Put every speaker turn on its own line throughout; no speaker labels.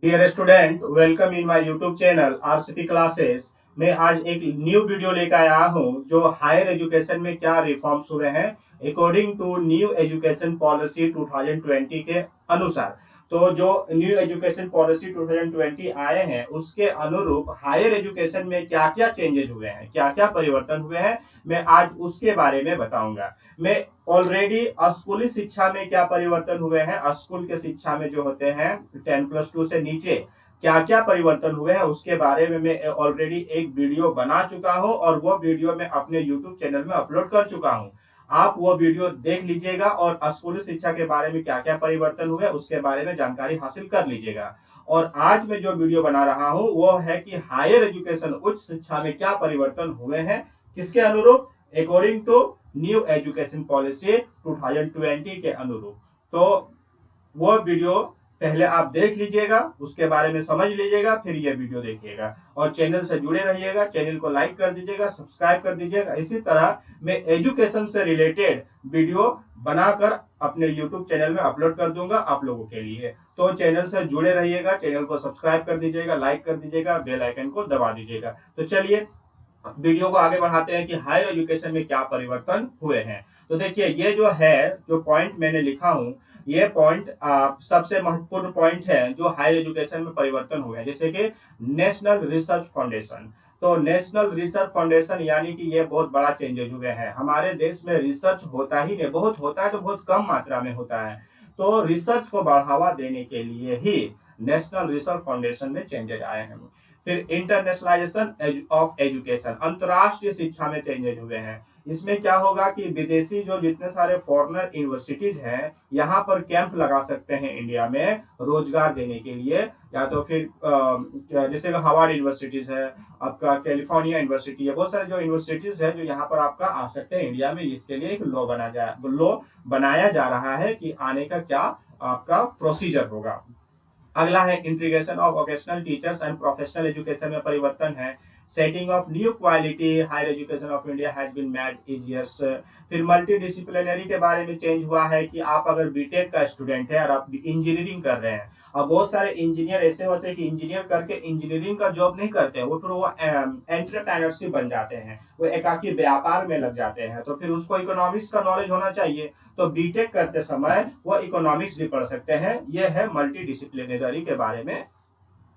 Dear student, welcome in my YouTube channel RCP classes. मैं आज एक न्यू वीडियो लेकर आया हूं जो हायर एजुकेशन में क्या रिफॉर्म्स हुए हैं according to new education policy 2020 के अनुसार। तो जो न्यू एजुकेशन पॉलिसी 2020 आए हैं उसके अनुरूप हायर एजुकेशन में क्या क्या चेंजेस हुए हैं, क्या क्या परिवर्तन हुए हैं, मैं आज उसके बारे में बताऊंगा। मैं ऑलरेडी स्कूली शिक्षा में क्या परिवर्तन हुए हैं, स्कूल के शिक्षा में जो होते हैं 10+2 से नीचे क्या क्या परिवर्तन हुए हैं उसके बारे में मैं ऑलरेडी एक वीडियो बना चुका हूं और वो वीडियो मैं अपने यूट्यूब चैनल में अपलोड कर चुका हूं। आप वो वीडियो देख लीजिएगा और स्कूली शिक्षा के बारे में क्या क्या परिवर्तन हुए उसके बारे में जानकारी हासिल कर लीजिएगा। और आज मैं जो वीडियो बना रहा हूं वो है कि हायर एजुकेशन उच्च शिक्षा में क्या परिवर्तन हुए हैं, किसके अनुरूप, according to new education policy 2020 के अनुरूप। तो वो वीडियो पहले आप देख लीजिएगा, उसके बारे में समझ लीजिएगा, फिर ये वीडियो देखिएगा और चैनल से जुड़े रहिएगा। चैनल को लाइक कर दीजिएगा, सब्सक्राइब कर दीजिएगा। इसी तरह मैं एजुकेशन से रिलेटेड वीडियो बनाकर अपने यूट्यूब चैनल में अपलोड कर दूंगा आप लोगों के लिए। तो चैनल से जुड़े रहिएगा, चैनल को सब्सक्राइब कर दीजिएगा, लाइक कर दीजिएगा, बेल आइकन को दबा दीजिएगा। तो चलिए वीडियो को आगे बढ़ाते हैं कि हायर एजुकेशन में क्या परिवर्तन हुए हैं। तो देखिए, ये जो है, जो पॉइंट मैंने लिखा हूं, ये पॉइंट सबसे महत्वपूर्ण पॉइंट है जो हायर एजुकेशन में परिवर्तन हुए हैं। जैसे कि नेशनल रिसर्च फाउंडेशन। तो नेशनल रिसर्च फाउंडेशन यानी कि ये बहुत बड़ा चेंजेस हुए हैं। हमारे देश में रिसर्च होता ही नहीं, बहुत होता है तो बहुत कम मात्रा में होता है। तो रिसर्च को बढ़ावा देने के लिए ही नेशनल रिसर्च फाउंडेशन में चेंजेस आए हैं। फिर इंटरनेशनलाइजेशन ऑफ एजुकेशन, अंतरराष्ट्रीय शिक्षा में चेंजेस हुए हैं। इसमें क्या होगा कि विदेशी जो जितने सारे फॉरेनर यूनिवर्सिटीज हैं यहाँ पर कैंप लगा सकते हैं इंडिया में रोजगार देने के लिए। या तो फिर जैसे हार्वर्ड यूनिवर्सिटीज है, आपका कैलिफोर्निया यूनिवर्सिटी है, बहुत सारे जो यूनिवर्सिटीज है जो यहाँ पर आपका आ सकते हैं इंडिया में। इसके लिए एक लॉ बनाया जा रहा है कि आने का क्या आपका प्रोसीजर होगा। अगला है integration of vocational teachers and professional education में परिवर्तन है। Setting of new quality higher education of India has been made easier. फिर मल्टी डिसिप्लिनरी के बारे में चेंज हुआ है कि आप अगर बीटेक का स्टूडेंट है और आप इंजीनियरिंग कर रहे हैं, अब बहुत सारे इंजीनियर ऐसे होते हैं कि इंजीनियर करके इंजीनियरिंग का जॉब नहीं करते हैं, वो फिर वो एंटरप्रेन्योरशिप बन जाते हैं, वो एकाकी व्यापार में लग जाते हैं। तो फिर उसको इकोनॉमिक्स का नॉलेज होना चाहिए। तो बीटेक करते समय वो इकोनॉमिक्स भी पढ़ सकते हैं। ये है मल्टी डिसिप्लिनरी के बारे में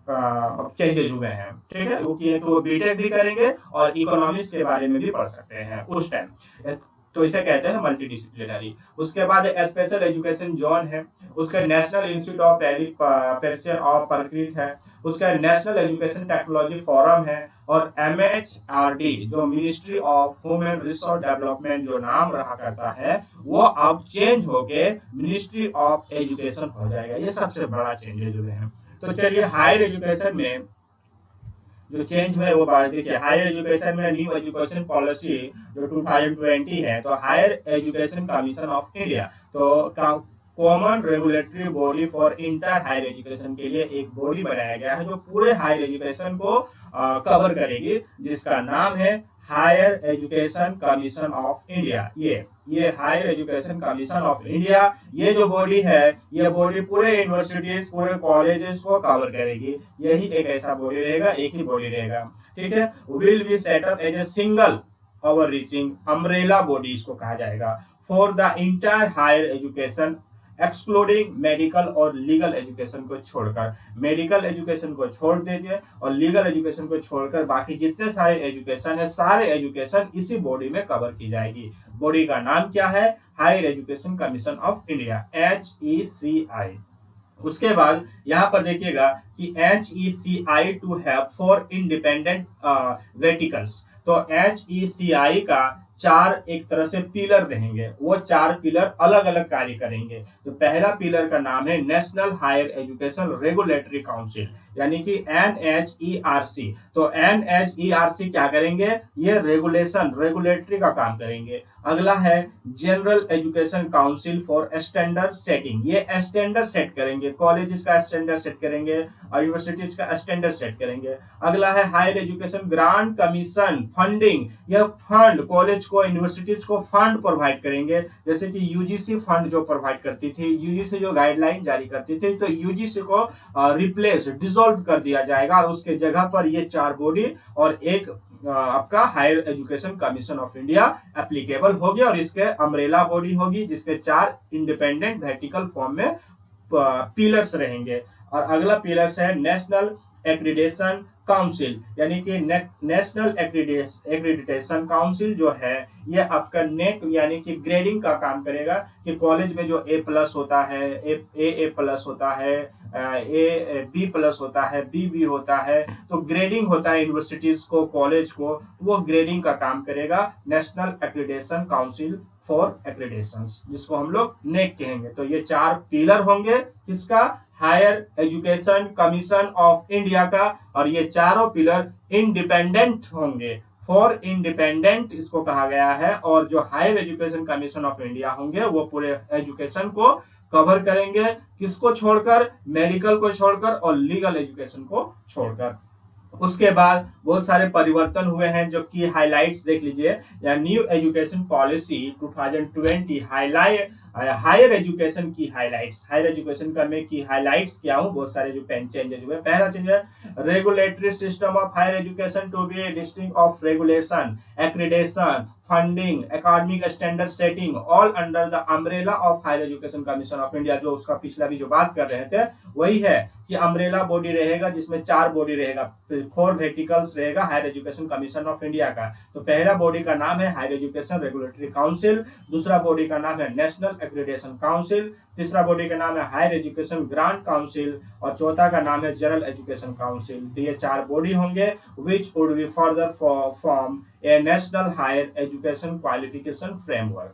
चेंजेस हुए हैं। ठीक है, क्योंकि वो बीटेक भी करेंगे और इकोनॉमिक्स के बारे में भी पढ़ सकते हैं उस टाइम। तो इसे कहते हैं मल्टी डिसिप्लिनरी। उसके बाद स्पेशल एजुकेशन जोन है, उसका नेशनल इंस्टीट्यूट ऑफ पेरिशियन ऑफ प्रकृत है, उसका नेशनल एजुकेशन टेक्नोलॉजी फोरम है, और MHRD जो ministry of human resource development जो नाम रहा करता है वो अब चेंज होके मिनिस्ट्री ऑफ एजुकेशन हो जाएगा। ये सबसे बड़ा चेंजेस हुए हैं। तो चलिए हायर एजुकेशन में जो चेंज हुए वो बात देखिए। हायर एजुकेशन में न्यू एजुकेशन पॉलिसी जो 2020 है, तो higher education commission of India, तो common regulatory body for inter higher education के लिए एक बॉडी बनाया गया है जो पूरे हायर एजुकेशन को कवर करेगी, जिसका नाम है higher education commission of India. ये higher education commission of India, ये जो बॉडी है, ये बॉडी पूरे यूनिवर्सिटीज, पूरे कॉलेजेस को कवर करेगी। यही एक ऐसा बॉडी रहेगा, एक ही बॉडी रहेगा। ठीक है, will be setup as a single overreaching umbrella body इसको कहा जाएगा for the entire higher education excluding medical और लीगल एजुकेशन को छोड़कर। मेडिकल एजुकेशन को छोड़ दीजिए और लीगल एजुकेशन को छोड़कर बाकी जितने सारे एजुकेशन है, सारे एजुकेशन इसी बॉडी में कवर की जाएगी। बॉडी का नाम क्या है? Higher education commission of India, HECI। उसके बाद यहाँ पर देखिएगा कि HECI to have four independent verticals. तो HECI का चार एक तरह से पिलर रहेंगे, वो चार पिलर अलग अलग कार्य करेंगे। तो पहला पिलर का नाम है national higher education regulatory council. यानी कि NHERC। तो NHERC क्या करेंगे, ये रेगुलेटरी का काम करेंगे। अगला है general education council for standard setting, ये स्टैंडर्ड सेट करेंगे, कॉलेज का स्टैंडर्ड सेट करेंगे और यूनिवर्सिटीज का स्टैंडर्ड सेट करेंगे। अगला है higher education grant commission funding, यह फंड कॉलेज को यूनिवर्सिटीज को फंड प्रोवाइड करेंगे, जैसे कि यूजीसी फंड जो प्रोवाइड करती थी, यूजीसी जो गाइडलाइन जारी करती थी, तो यूजीसी को रिप्लेस डिसॉल्व कर दिया जाएगा और उसके जगह पर ये 4 बॉडी और एक आपका higher education commission of India applicable होगी और इसके अम्ब्रेला बॉडी होगी जिसपे 4 इंडिपेंडेंट वर्टिकल फॉर्म में पिलर्स रहेंगे। और अगला पिलर्स है नेशनल एक्रीडेशन काउंसिल, यानी कि नेशनल एक्रीडिटेशन काउंसिल जो है ये आपका नेट यानी कि ग्रेडिंग का काम करेगा कि कॉलेज में जो A+ होता है, A+ होता है, B+ होता है, BB होता है, तो ग्रेडिंग होता है यूनिवर्सिटीज को, कॉलेज को, वो ग्रेडिंग का काम करेगा national accreditation council for accreditation, जिसको हम लोग नेक कहेंगे। तो ये 4 पिलर होंगे किसका, higher education commission of India का, और ये चारों पिलर इंडिपेंडेंट होंगे, फॉर इंडिपेंडेंट इसको कहा गया है। और जो higher education commission of India होंगे वो पूरे एजुकेशन को कवर करेंगे, किसको छोड़कर, मेडिकल को छोड़कर और लीगल एजुकेशन को छोड़कर। उसके बाद बहुत सारे परिवर्तन हुए हैं जो कि हाइलाइट्स देख लीजिए, या new education policy 2020 highlight higher education की हाइलाइट्स, हायर एजुकेशन का मैं की हाइलाइट्स क्या हूं, बहुत सारे जो चेंजेस हुए। पहला चेंज है regulatory system of higher education to be distinct of regulation, accreditation, funding, academic standard setting all under the umbrella of higher education commission of India. जो उसका पिछला भी जो बात कर रहे थे वही है कि अम्ब्रेला बॉडी रहेगा जिसमें 4 बॉडी रहेगा, 4 वर्टिकल्स रहेगा higher education commission of India का। तो पहला बॉडी का नाम है हायर एजुकेशन रेगुलेटरी काउंसिल, दूसरा बॉडी का नाम है नेशनल एक्रीडेशन काउंसिल, तीसरा बॉडी का नाम है हायर एजुकेशन ग्रांट काउंसिल और चौथा का नाम है जनरल एजुकेशन काउंसिल। तो ये 4 बॉडी होंगे which would be further form a national higher education qualification framework.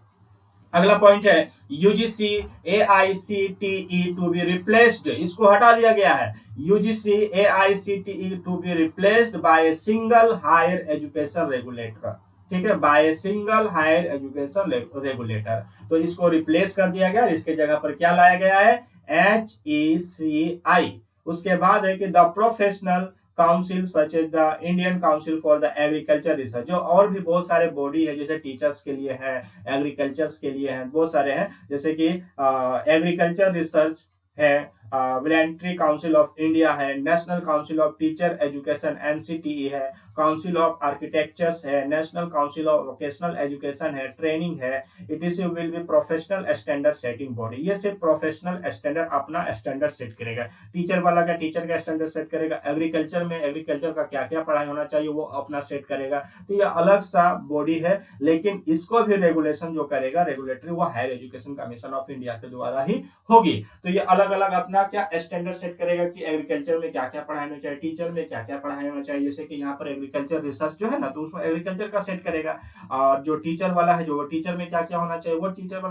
अगला पॉइंट है UGC AICTE to be replaced, इसको हटा दिया गया है, UGC AICTE to be replaced by a single higher education regulator, ठीक है, by single higher education regulator. तो इसको रिप्लेस कर दिया गया, इसके जगह पर क्या लाया गया है, HECI। उसके बाद है कि the professional council such as the Indian council for the agriculture research, जो और भी बहुत सारे बॉडी है, जैसे टीचर्स के लिए है, एग्रीकल्चर्स के लिए है, बहुत सारे हैं, जैसे कि एग्रीकल्चर रिसर्च है, वॉलंटरी काउंसिल ऑफ इंडिया है, national council of teacher education NCTE है, काउंसिल ऑफ आर्किटेक्चर्स है, national council of vocational education है, ट्रेनिंग है, etc. will be professional standard setting body. ये सिर्फ प्रोफेशनल स्टैंडर्ड अपना स्टैंडर्ड सेट करेगा, टीचर वाला का टीचर का स्टैंडर्ड सेट करेगा, एग्रीकल्चर में एग्रीकल्चर का क्या क्या पढ़ाई होना चाहिए वो अपना सेट करेगा। तो ये अलग सा बॉडी है, लेकिन इसको भी रेगुलेशन जो करेगा रेगुलेटरी, वो higher education commission of India के द्वारा ही होगी। तो ये अलग अलग अपना क्या स्टैंडर्ड सेट करेगा कि एग्रीकल्चर में क्या क्या पढ़ाई होना चाहिए, टीचर में क्या क्या पढ़ाई होना चाहिए, जैसे कि यहाँ पर एग्रीकल्चर रिसर्च जो है ना, तो उसमें एग्रीकल्चर का सेट करेगा, और जो टीचर वाला है, जो टीचर में क्या क्या होना चाहिए वो टीचर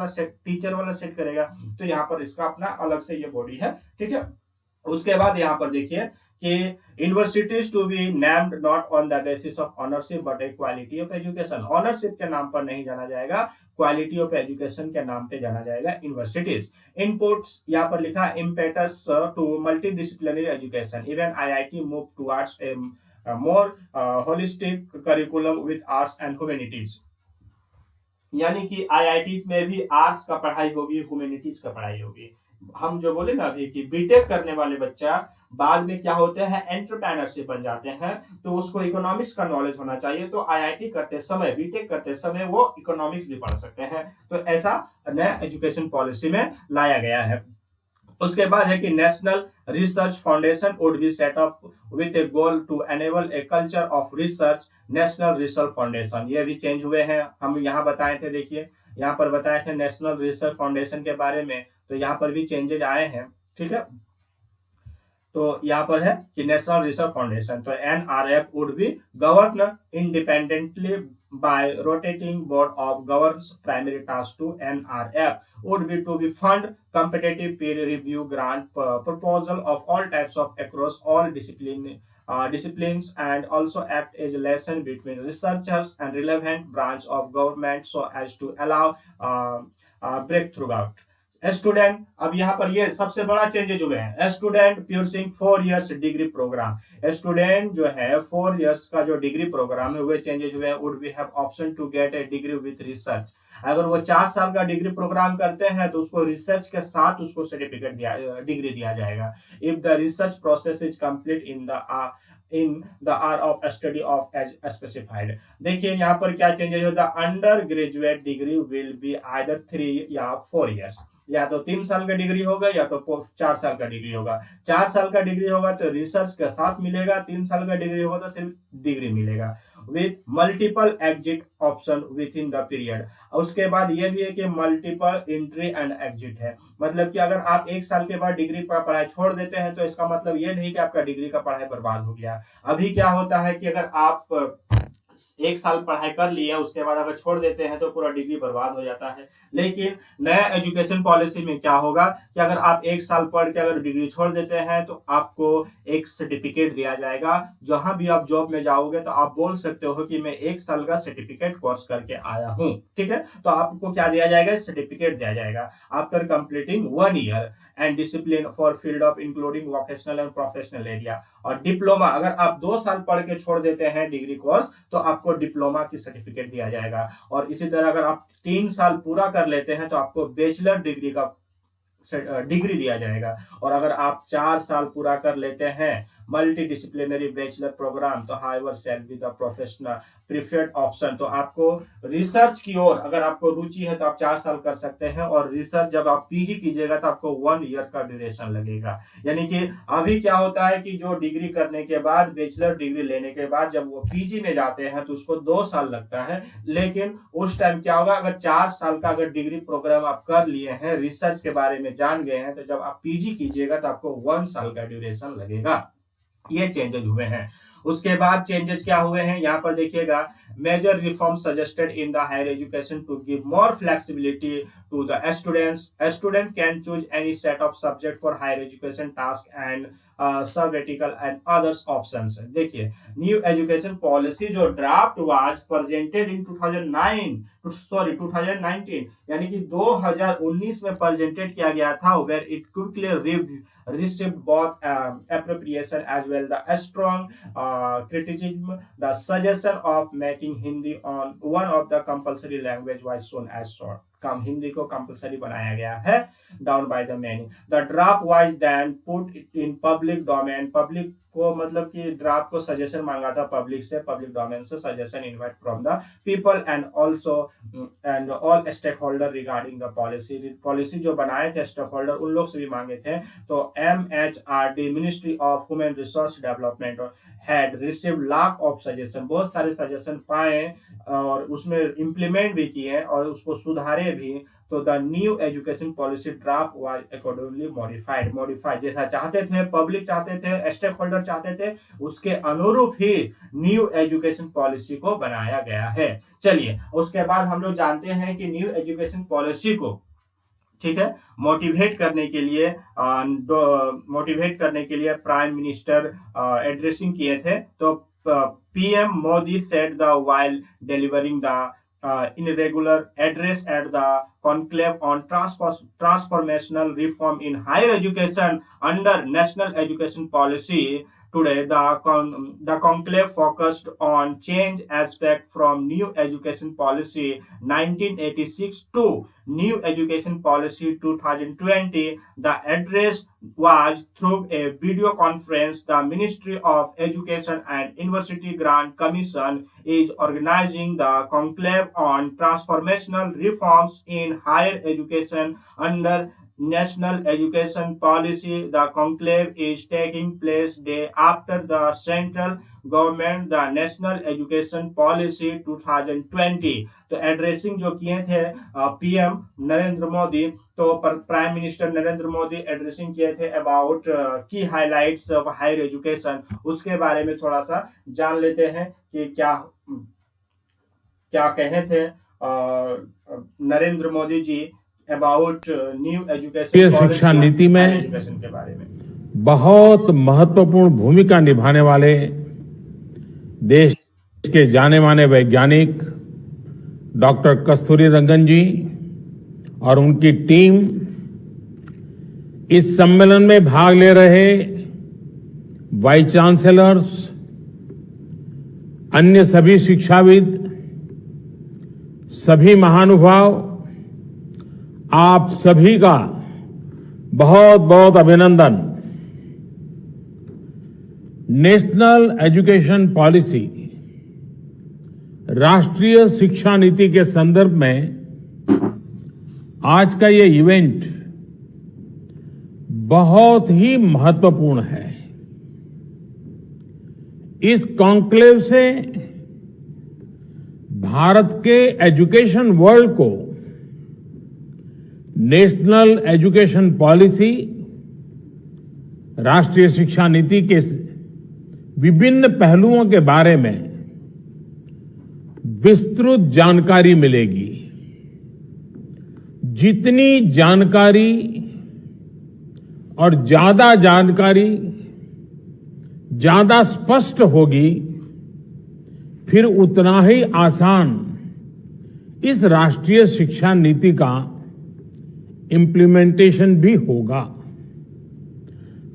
वाला सेट करेगा। तो यहाँ पर इसका अपना अलग से ये बॉडी है, ठीक है। उसके बाद यहाँ पर देखिए कि universities to be named not on the basis of ownership but a quality of education, ownership के नाम पर नहीं जाना जाएगा, क्वालिटी ऑफ एजुकेशन के नाम पे जाना जाएगा यूनिवर्सिटीज। इनपुट्स यहाँ पर लिखा impetus to multidisciplinary education, even IIT move towards a more holistic curriculum with arts and humanities, यानी कि IIT में भी आर्ट्स का पढ़ाई होगी, ह्यूमैनिटीज का पढ़ाई होगी। हम जो बोले ना अभी कि बीटेक करने वाले बच्चा बाद में क्या होते हैं, एंटरप्रेन्योरशिप बन जाते हैं, तो उसको इकोनॉमिक्स का नॉलेज होना चाहिए। तो IIT करते समय, बीटेक करते समय वो इकोनॉमिक्स भी पढ़ सकते हैं। तो ऐसा नया एजुकेशन पॉलिसी में लाया गया है। उसके बाद है कि national research foundation would be set up with a goal to enable a culture of research, national research foundation. ये भी चेंज हुए हैं, हम यहाँ बताए थे, देखिए यहाँ पर बताए थे नेशनल रिसर्च फाउंडेशन के बारे में, तो यहाँ पर भी चेंजेस आए हैं, ठीक है। तो यहाँ पर है कि नेशनल रिसर्च फाउंडेशन, तो NRF would be govern independently by rotating board of governs primary task to NRF would be to be fund competitive peer review grant proposal of all types of across all disciplines and also act as a lesson between researchers and relevant branch of government so as to allow breakthrough out student अब यहाँ पर ये सबसे बड़ा changes हुए हैं student pursuing 4 years degree programme student जो है 4 इयर्स का जो डिग्री प्रोग्राम है वे चेंजेज हुए हैं would be have option to get a degree with research अगर वो 4 साल का डिग्री प्रोग्राम करते हैं तो उसको रिसर्च के साथ उसको सर्टिफिकेट दिया डिग्री दिया जाएगा if the research process is complete in the year of study of as specified देखिए यहाँ पर क्या चेंजेज होता है undergraduate degree will be either 3 या 4 इयर्स या तो 3 साल का डिग्री होगा या तो 4 साल का डिग्री होगा 4 साल का डिग्री होगा तो रिसर्च के साथ मिलेगा 3 साल का डिग्री होगा तो सिर्फ डिग्री मिलेगा with multiple exit option with in the period उसके बाद ये भी है कि मल्टीपल एंट्री एंड एग्जिट है मतलब कि अगर आप 1 साल के बाद डिग्री पर पढ़ाई छोड़ देते हैं तो इसका मतलब ये नहीं कि आपका डिग्री का पढ़ाई बर्बाद हो गया अभी क्या होता है कि अगर आप 1 साल पढ़ाई कर लिया उसके बाद अगर छोड़ देते हैं तो पूरा डिग्री बर्बाद हो जाता है लेकिन नया एजुकेशन पॉलिसी में क्या होगा कि अगर आप 1 साल पढ़ के अगर डिग्री छोड़ देते हैं तो आपको एक सर्टिफिकेट दिया जाएगा जहां भी आप जॉब में जाओगे तो आप बोल सकते हो कि मैं 1 साल का सर्टिफिकेट कोर्स करके आया हूं ठीक है तो आपको क्या दिया जाएगा सर्टिफिकेट दिया जाएगा after completing 1 year and discipline for field of including vocational and professional area और डिप्लोमा अगर आप 2 साल पढ़ के छोड़ देते हैं डिग्री कोर्स तो आपको डिप्लोमा की सर्टिफिकेट दिया जाएगा और इसी तरह अगर आप 3 साल पूरा कर लेते हैं तो आपको बैचलर डिग्री का डिग्री दिया जाएगा और अगर आप 4 साल पूरा कर लेते हैं मल्टी डिसिप्लिनरी बैचलर प्रोग्राम तो however shall be the professional preferred option तो आपको रिसर्च की ओर अगर आपको रुचि है तो आप 4 साल कर सकते हैं और रिसर्च जब आप पीजी कीजिएगा तो आपको 1 ईयर का ड्यूरेशन लगेगा यानी कि अभी क्या होता है कि जो डिग्री करने के बाद बैचलर डिग्री लेने के बाद जब वो पीजी में जाते हैं तो उसको 2 साल लगता है लेकिन उस टाइम क्या होगा अगर 4 साल का अगर डिग्री प्रोग्राम आप कर लिए हैं रिसर्च के बारे में जान गए हैं तो जब आप पीजी कीजिएगा तो आपको 1 साल का ड्यूरेशन लगेगा ये चेंजेस हुए हैं उसके बाद चेंजेस क्या हुए हैं यहाँ पर देखिएगा major reform suggested in the higher education to give more flexibility to the students student can choose any set of subject for higher education task and sabbatical and others options देखिए new education policy जो draft was presented in 2019 यानी कि 2019 में presented किया गया था where it quickly received both appropriation as well the strong criticism the suggestion of making Hindi on one of the compulsory language was shown as short कम हिंदी को compulsory बनाया गया है down by the many the draft was then put in public domain public को मतलब कि draft को suggestion मांगा था पब्लिक से पब्लिक डोमेन से suggestion invite from the people and also and all stakeholder regarding the policy जो बनाए थे स्टेक होल्डर उन लोग से भी मांगे थे तो MHRD ministry of human resource development had received lakh of suggestion बहुत सारे सजेशन पाए और उसमें इम्प्लीमेंट भी किए और उसको सुधारे भी तो the new education policy draft was accordingly modified जैसा चाहते थे पब्लिक चाहते थे स्टेक होल्डर चाहते थे उसके अनुरूप ही न्यू एजुकेशन पॉलिसी को बनाया गया है चलिए उसके बाद हम लोग जानते हैं कि न्यू एजुकेशन पॉलिसी को ठीक है मोटिवेट करने के लिए प्राइम मिनिस्टर एड्रेसिंग किए थे तो PM Modi said the while delivering the irregular address at the conclave on transformational reform in higher education under national education policy today the conclave focused on change aspect from new education policy 1986 to new education policy 2020 the address was through a video conference the Ministry of Education and University Grant Commission is organizing the conclave on transformational reforms in higher education under national education policy the conclave is taking place day after the central government the national education policy 2020 तो addressing जो किए थे PM Narendra Modi तो prime minister Narendra Modi addressing किए थे about की highlights of higher education उसके बारे में थोड़ा सा जान लेते हैं कि क्या क्या कहे थे Narendra Modi ji about new education
शिक्षा नीति में
एजुकेशन के बारे में।
बहुत महत्वपूर्ण भूमिका निभाने वाले देश के जाने माने वैज्ञानिक डॉक्टर कस्तूरीरंगन जी और उनकी टीम इस सम्मेलन में भाग ले रहे वाइस चांसलर्स, अन्य सभी शिक्षाविद, सभी महानुभाव, आप सभी का बहुत बहुत अभिनंदन। नेशनल एजुकेशन पॉलिसी, राष्ट्रीय शिक्षा नीति के संदर्भ में आज का ये इवेंट बहुत ही महत्वपूर्ण है। इस कॉन्क्लेव से भारत के एजुकेशन वर्ल्ड को नेशनल एजुकेशन पॉलिसी, राष्ट्रीय शिक्षा नीति के विभिन्न पहलुओं के बारे में विस्तृत जानकारी मिलेगी। जितनी जानकारी और ज्यादा जानकारी ज्यादा स्पष्ट होगी, फिर उतना ही आसान इस राष्ट्रीय शिक्षा नीति का इम्प्लीमेंटेशन भी होगा।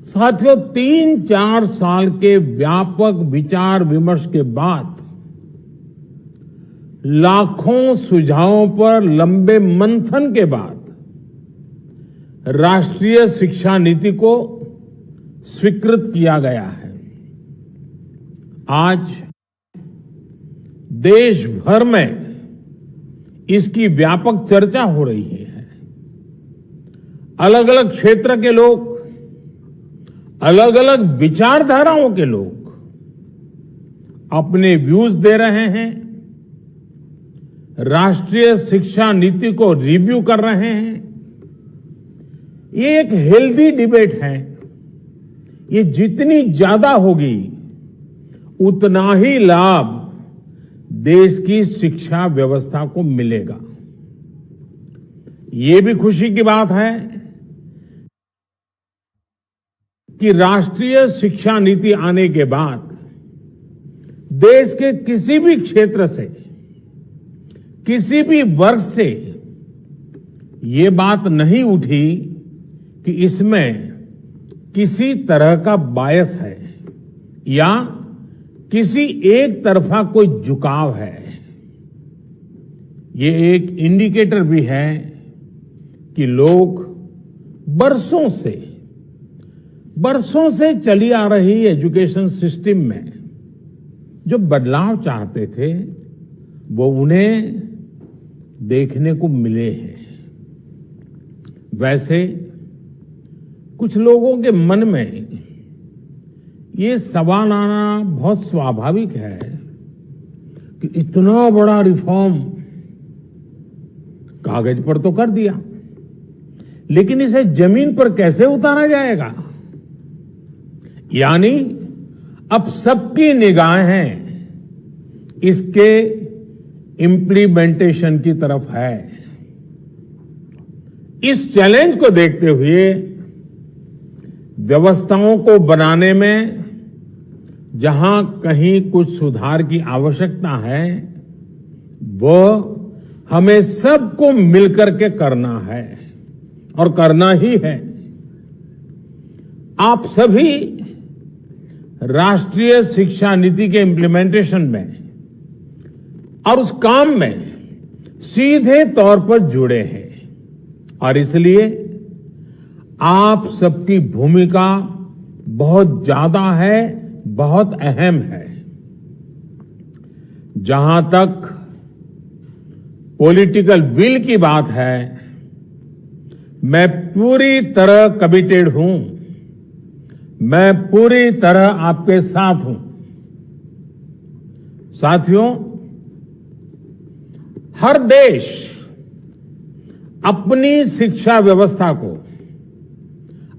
साथियों, 3-4 साल के व्यापक विचार विमर्श के बाद लाखों सुझावों पर लंबे मंथन के बाद राष्ट्रीय शिक्षा नीति को स्वीकृत किया गया है। आज देश भर में इसकी व्यापक चर्चा हो रही है। अलग अलग क्षेत्र के लोग, अलग अलग विचारधाराओं के लोग अपने व्यूज दे रहे हैं, राष्ट्रीय शिक्षा नीति को रिव्यू कर रहे हैं। ये एक हेल्दी डिबेट है। ये जितनी ज्यादा होगी उतना ही लाभ देश की शिक्षा व्यवस्था को मिलेगा। ये भी खुशी की बात है कि राष्ट्रीय शिक्षा नीति आने के बाद देश के किसी भी क्षेत्र से, किसी भी वर्ग से ये बात नहीं उठी कि इसमें किसी तरह का बायस है या किसी एक तरफा कोई झुकाव है। ये एक इंडिकेटर भी है कि लोग बरसों से चली आ रही एजुकेशन सिस्टम में जो बदलाव चाहते थे वो उन्हें देखने को मिले हैं। वैसे कुछ लोगों के मन में ये सवाल आना बहुत स्वाभाविक है कि इतना बड़ा रिफॉर्म कागज पर तो कर दिया, लेकिन इसे जमीन पर कैसे उतारा जाएगा? यानी अब सबकी निगाहें इसके इम्प्लीमेंटेशन की तरफ है। इस चैलेंज को देखते हुए व्यवस्थाओं को बनाने में जहां कहीं कुछ सुधार की आवश्यकता है, वो हमें सबको मिलकर के करना है और करना ही है। आप सभी राष्ट्रीय शिक्षा नीति के इम्प्लीमेंटेशन में और उस काम में सीधे तौर पर जुड़े हैं और इसलिए आप सबकी भूमिका बहुत ज्यादा है, बहुत अहम है। जहां तक पॉलिटिकल विल की बात है, मैं पूरी तरह कमिटेड हूं, मैं पूरी तरह आपके साथ हूं। साथियों, हर देश अपनी शिक्षा व्यवस्था को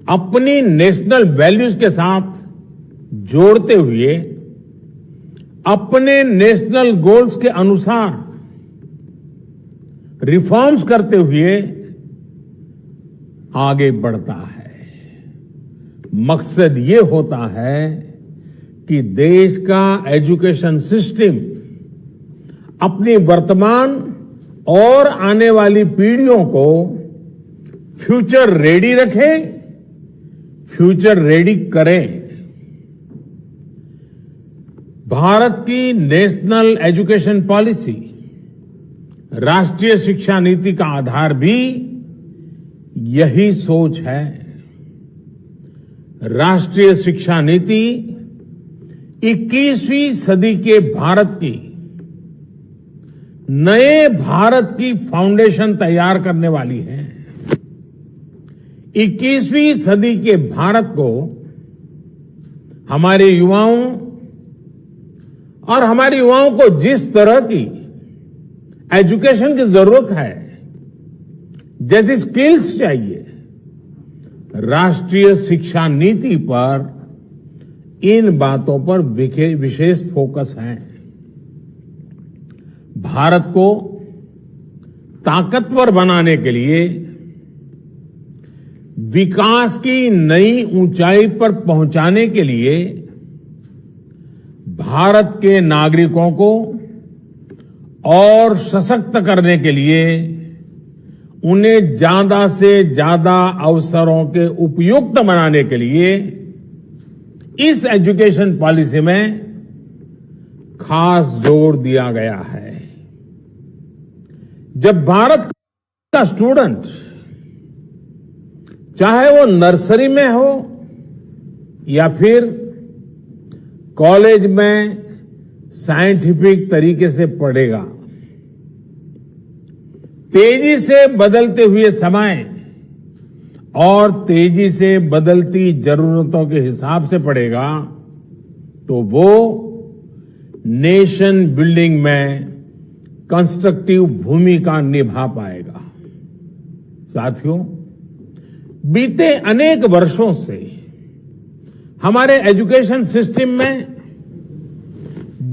अपनी नेशनल वैल्यूज के साथ जोड़ते हुए अपने नेशनल गोल्स के अनुसार रिफॉर्म्स करते हुए आगे बढ़ता है। मकसद ये होता है कि देश का एजुकेशन सिस्टम अपनी वर्तमान और आने वाली पीढ़ियों को फ्यूचर रेडी रखे, फ्यूचर रेडी करे। भारत की नेशनल एजुकेशन पॉलिसी, राष्ट्रीय शिक्षा नीति का आधार भी यही सोच है। राष्ट्रीय शिक्षा नीति 21वीं सदी के भारत की नए भारत की फाउंडेशन तैयार करने वाली है। 21वीं सदी के भारत को हमारे युवाओं और हमारे युवाओं को जिस तरह की एजुकेशन की जरूरत है, जैसी स्किल्स चाहिए, राष्ट्रीय शिक्षा नीति पर इन बातों पर विशेष फोकस है। भारत को ताकतवर बनाने के लिए, विकास की नई ऊंचाई पर पहुंचाने के लिए भारत के नागरिकों को और सशक्त करने के लिए उन्हें ज्यादा से ज्यादा अवसरों के उपयुक्त बनाने के लिए इस एजुकेशन पॉलिसी में खास जोर दिया गया है। जब भारत का स्टूडेंट, चाहे वो नर्सरी में हो या फिर कॉलेज में साइंटिफिक तरीके से पढ़ेगा, तेजी से बदलते हुए समय और तेजी से बदलती जरूरतों के हिसाब से पढ़ेगा, तो वो नेशन बिल्डिंग में कंस्ट्रक्टिव भूमिका निभा पाएगा। साथियों, बीते अनेक वर्षों से हमारे एजुकेशन सिस्टम में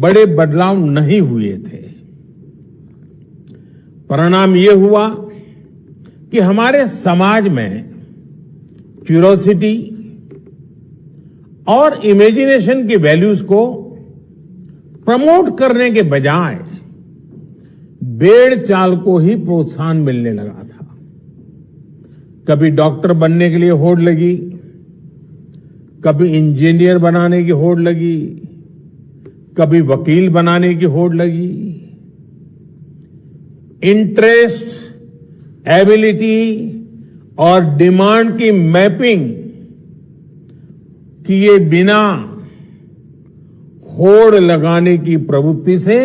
बड़े बदलाव नहीं हुए थे। परिणाम ये हुआ कि हमारे समाज में क्यूरोसिटी और इमेजिनेशन की वैल्यूज को प्रमोट करने के बजाय भेड़ चाल को ही प्रोत्साहन मिलने लगा था। कभी डॉक्टर बनने के लिए होड़ लगी, कभी इंजीनियर बनाने की होड़ लगी, कभी वकील बनाने की होड़ लगी। इंटरेस्ट, एबिलिटी और डिमांड की मैपिंग किए बिना होड़ लगाने की प्रवृत्ति से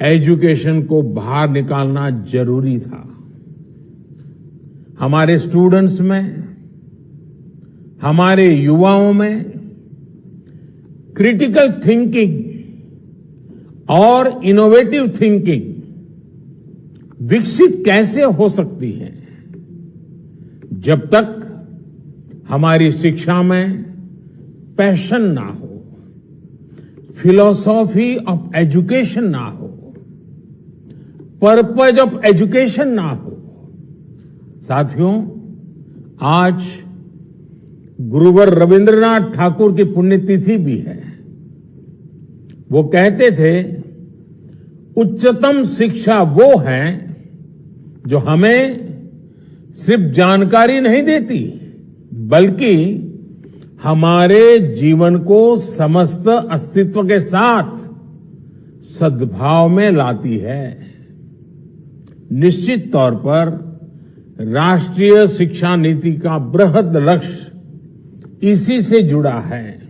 एजुकेशन को बाहर निकालना जरूरी था। हमारे स्टूडेंट्स में, हमारे युवाओं में क्रिटिकल थिंकिंग और इनोवेटिव थिंकिंग विकसित कैसे हो सकती है, जब तक हमारी शिक्षा में पैशन ना हो, फिलॉसॉफी ऑफ एजुकेशन ना हो, पर्पज ऑफ एजुकेशन ना हो। साथियों, आज गुरुवर रविंद्रनाथ ठाकुर की पुण्यतिथि भी है। वो कहते थे, उच्चतम शिक्षा वो है जो हमें सिर्फ जानकारी नहीं देती, बल्कि हमारे जीवन को समस्त अस्तित्व के साथ सद्भाव में लाती है। निश्चित तौर पर राष्ट्रीय शिक्षा नीति का बृहद लक्ष्य इसी से जुड़ा है।